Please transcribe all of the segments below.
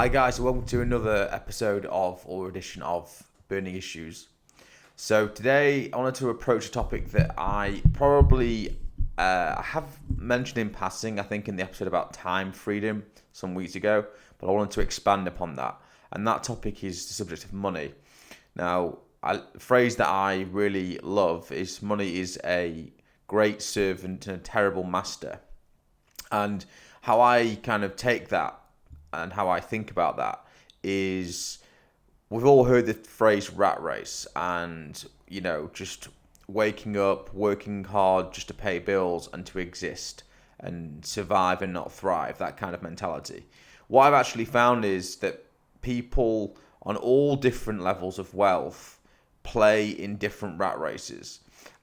Hi guys, welcome to another episode of or edition of Burning Issues. So today I wanted to approach a topic that I probably have mentioned in passing, I think in the episode about time freedom some weeks ago, but I wanted to expand upon that. And that topic is the subject of money. Now, a phrase that I really love is money is a great servant and a terrible master. And how I kind of take that and how I think about that is we've all heard the phrase rat race and, just waking up, working hard just to pay bills and to exist and survive and not thrive, that kind of mentality. What I've actually found is that people on all different levels of wealth play in different rat races.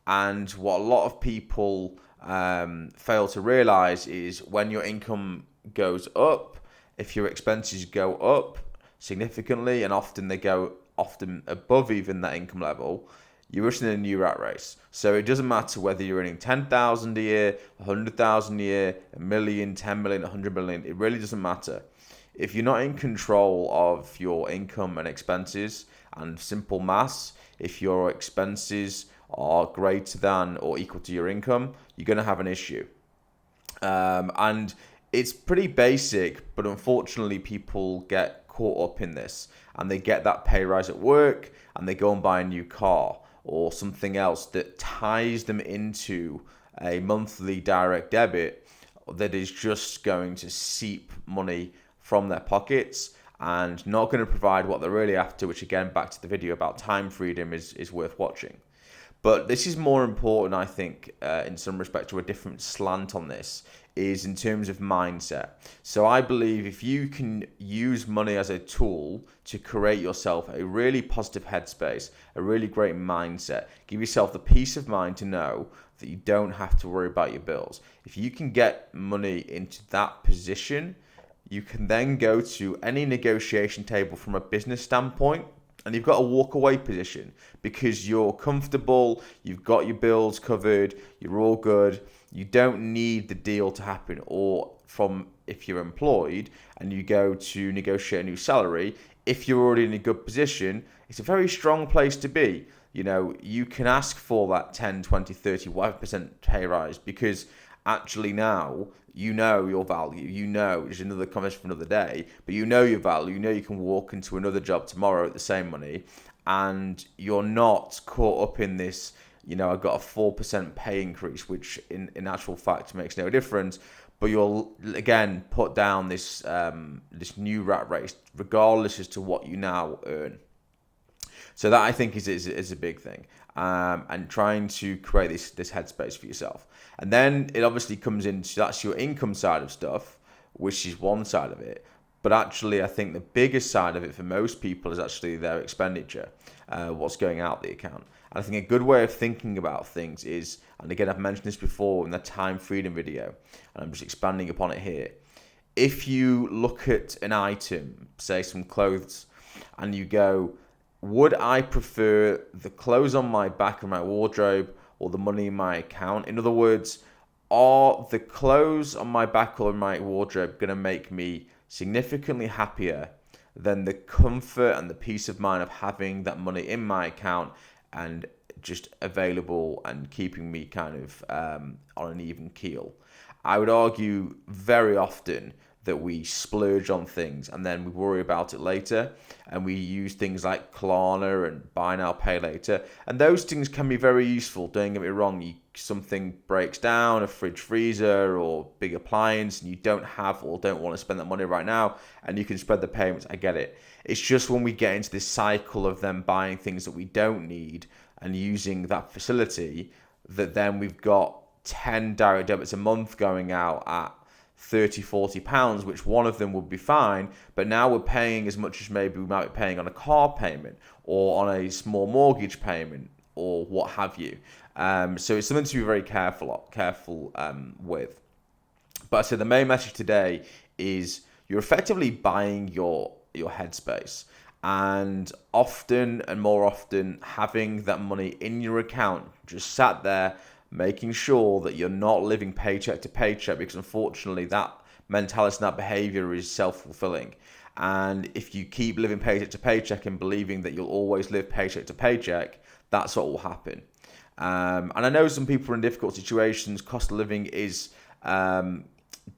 And what a lot of people fail to realize is when your income goes up, if your expenses go up significantly, and often they go above even that income level, you're rushing in a new rat race. So it doesn't matter whether you're earning 10,000 a year, 100,000 a year, a million, 10 million, 100 million. It really doesn't matter. If you're not in control of your income and expenses, and simple maths, if your expenses are greater than or equal to your income, you're going to have an issue. And it's pretty basic, but unfortunately people get caught up in this and they get that pay rise at work and they go and buy a new car or something else that ties them into a monthly direct debit that is just going to seep money from their pockets and not going to provide what they're really after, which again, back to the video about time freedom is worth watching. But this is more important, I think, in some respect, to a different slant on this, is in terms of mindset. So I believe if you can use money as a tool to create yourself a really positive headspace, a really great mindset, give yourself the peace of mind to know that you don't have to worry about your bills. If you can get money into that position, you can then go to any negotiation table from a business standpoint, and you've got a walk away position because you're comfortable, you've got your bills covered, you're all good. You don't need the deal to happen. Or from if you're employed and you go to negotiate a new salary, if you're already in a good position, it's a very strong place to be. You can ask for that 10, 20, 30, whatever percent pay rise because actually now you know your value, it's another conversation for another day, but you know your value, you can walk into another job tomorrow at the same money and you're not caught up in this, I got a 4% pay increase, which in actual fact makes no difference, but you'll again put down this new rat race regardless as to what you now earn. So that I think is a big thing, and trying to create this headspace for yourself. And then it obviously comes into that's your income side of stuff, which is one side of it. But actually, I think the biggest side of it for most people is actually their expenditure, what's going out the account. And I think a good way of thinking about things is, and again, I've mentioned this before in the time freedom video, and I'm just expanding upon it here. If you look at an item, say some clothes, and you go, would I prefer the clothes on my back of my wardrobe or the money in my account? In other words, are the clothes on my back or in my wardrobe going to make me significantly happier than the comfort and the peace of mind of having that money in my account and just available and keeping me kind of on an even keel? I would argue very often that we splurge on things and then we worry about it later, and we use things like Klarna and buy now pay later, and those things can be very useful. Don't get me wrong, something breaks down, a fridge freezer or big appliance, and you don't have or don't want to spend that money right now, and you can spread the payments. I get it. It's just when we get into this cycle of them buying things that we don't need and using that facility, that then we've got 10 direct debits a month going out at 30, 40 pounds, which one of them would be fine, but now we're paying as much as maybe we might be paying on a car payment or on a small mortgage payment or what have you. So it's something to be very careful with. But so the main message today is you're effectively buying your headspace, and often and more often having that money in your account just sat there, making sure that you're not living paycheck to paycheck, because unfortunately that mentality and that behavior is self-fulfilling. And if you keep living paycheck to paycheck and believing that you'll always live paycheck to paycheck, that's what will happen. And I know some people are in difficult situations. Cost of living is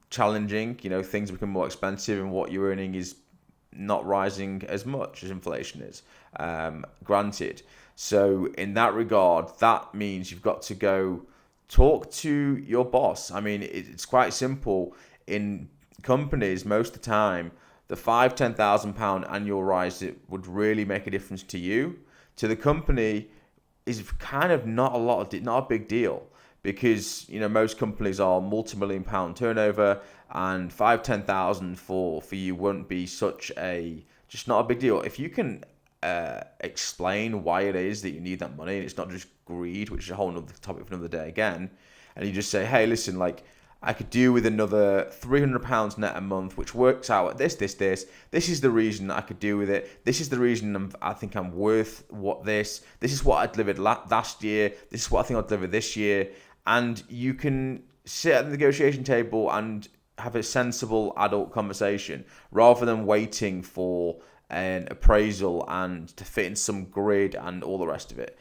challenging. Things become more expensive, and what you're earning is not rising as much as inflation is. Granted. So in that regard, that means you've got to go talk to your boss. I mean, it's quite simple. In companies, most of the time, the £5,000-10,000 annual rise, it would really make a difference to you. To the company, is kind of not a big deal, because most companies are multi-million pound turnover, and 5-10,000 for you wouldn't be just not a big deal. If you can explain why it is that you need that money, and it's not just greed, which is a whole other topic for another day again, and you just say, hey, listen, like, I could do with another £300 net a month, which works out at this. This is the reason I could do with it. This is the reason I think I'm worth this is what I delivered last year. This is what I think I'll deliver this year. And you can sit at the negotiation table and have a sensible adult conversation, rather than waiting for an appraisal and to fit in some grid and all the rest of it.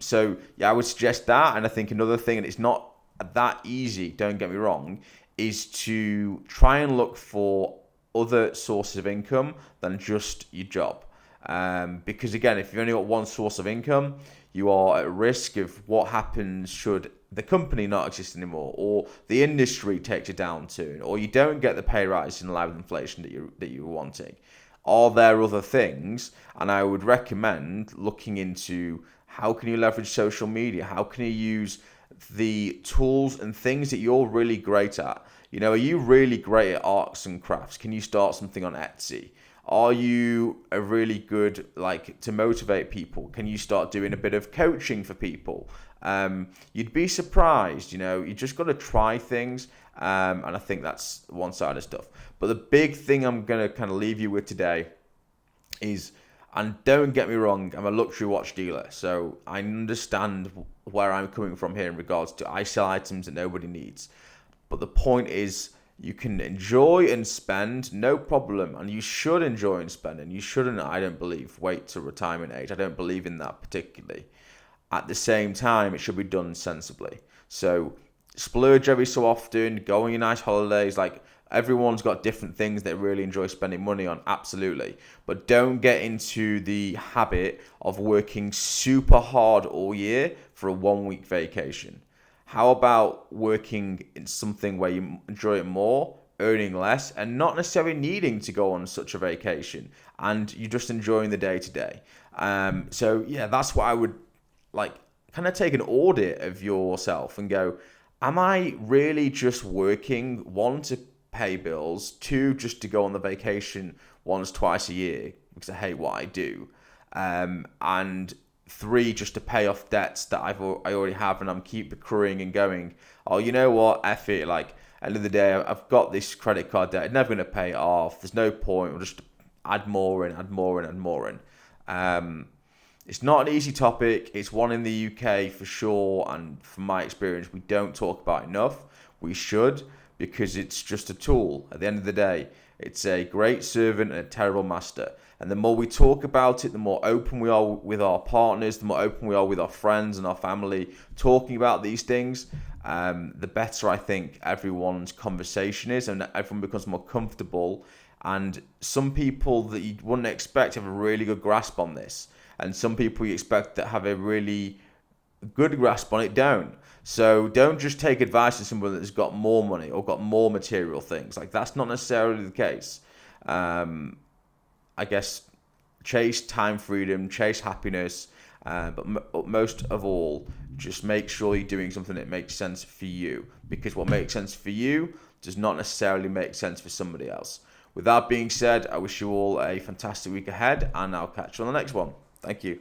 So yeah, I would suggest that. And I think another thing, and it's not that easy, don't get me wrong, is to try and look for other sources of income than just your job. Because again, if you've only got one source of income, you are at risk of what happens should the company not exist anymore, or the industry takes a downturn, or you don't get the pay rise in line with inflation that you were wanting. Are there other things? And I would recommend looking into how can you leverage social media? How can you use the tools and things that you're really great at? Are you really great at arts and crafts? Can you start something on Etsy? Are you a really good, to motivate people? Can you start doing a bit of coaching for people? You'd be surprised, you just got to try things. And I think that's one side of stuff. But the big thing I'm going to kind of leave you with today is, and don't get me wrong, I'm a luxury watch dealer, so I understand where I'm coming from here in regards to I sell items that nobody needs. But the point is, you can enjoy and spend, no problem, and you should enjoy and spend, and you shouldn't, I don't believe, wait to retirement age. I don't believe in that particularly. At the same time, it should be done sensibly. So splurge every so often, go on your nice holidays. Everyone's got different things they really enjoy spending money on, absolutely. But don't get into the habit of working super hard all year for a 1-week vacation. How about working in something where you enjoy it more, earning less, and not necessarily needing to go on such a vacation, and you're just enjoying the day to day. So yeah, that's what I would kind of take an audit of yourself and go, am I really just working, one, to pay bills, two, just to go on the vacation twice a year because I hate what I do, and three, just to pay off debts that I already have, and I'm keep accruing and going, oh, you know what, F it, end of the day, I've got this credit card debt, I'm never going to pay it off, there's no point, we'll just add more in. It's not an easy topic, it's one in the UK for sure, and from my experience, we don't talk about enough. We should, because it's just a tool. At the end of the day, it's a great servant and a terrible master. And the more we talk about it, the more open we are with our partners, the more open we are with our friends and our family, talking about these things, the better I think everyone's conversation is, and everyone becomes more comfortable. And some people that you wouldn't expect have a really good grasp on this, and some people you expect that have a really good grasp on it don't. So don't just take advice from someone that's got more money or got more material things. That's not necessarily the case. I guess chase time freedom, chase happiness, but most of all, just make sure you're doing something that makes sense for you, because what makes sense for you does not necessarily make sense for somebody else. With that being said, I wish you all a fantastic week ahead, and I'll catch you on the next one. Thank you.